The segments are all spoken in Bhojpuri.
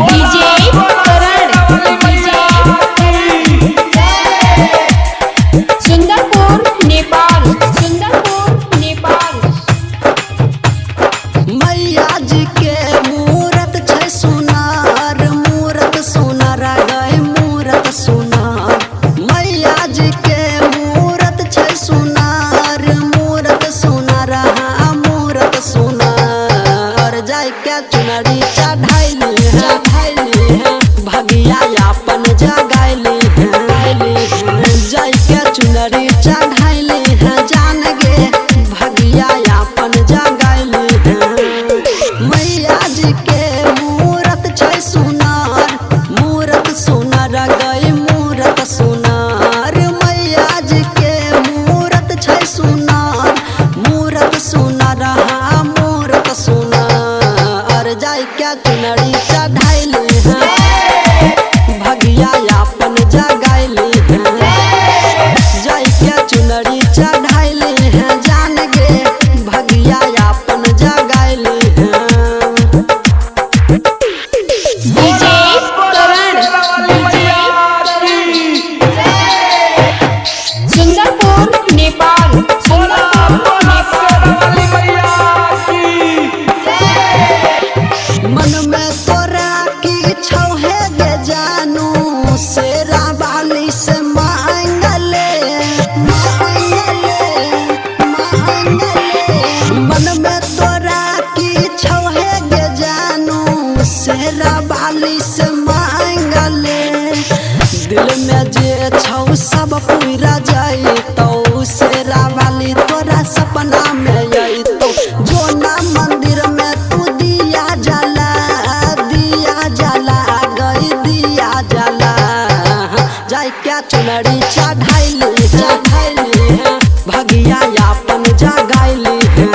डीजे करण सुंदरपुर नेपाल मैया जी के मूरत छै सुनार मूरत सुनार गए मूरत सुनार मैया जी के मूरत छै सुनार मूरत सुनार हाँ मूरत सुनार जाय के चुनरी चढ़ैली है भगिया अपन जगैली है जाय के चुनरी चढ़ैली है जान गे भगिया अपन जगैली मैया जी के मूरत छै सुनार मूरत सुनार गई मूरत सुनार मैया जी के मूरत छै सुनार मूरत सुनार हाँ मूरत सुनार जाय के चुनरी चढ़ैली है भगिया अपन जगैली है जाय के चुनरी चढ़ैली है जान गे भगिया अपन जगैली डीजे करण सुंदरपुर नेपाल मन में तोरा की छौ है गे जानू शेरा बाली से मांगले मन में तोरा की छौ है गे जानू शेरा बाली से मांगले दिल में जे छौ सब पूरा जाई तो शेरा वाली तोरा सपना में आई तो जो ना मंदिर में तू दिया जला गई दिया जला जाय क्या चुनरी चढ़ैली है भगिया अपन जगैली है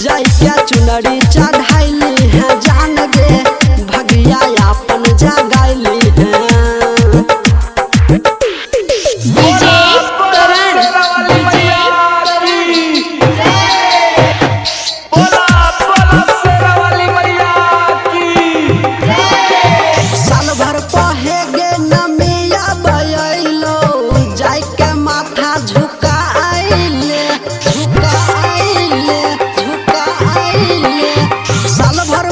जाय क्या चुनरी चढ़ैली है जान गे भगिया अपन जगैली है डीजे करण साल भर पहे गे नमिया बयलो जाय के माथा झुकाइले साल भर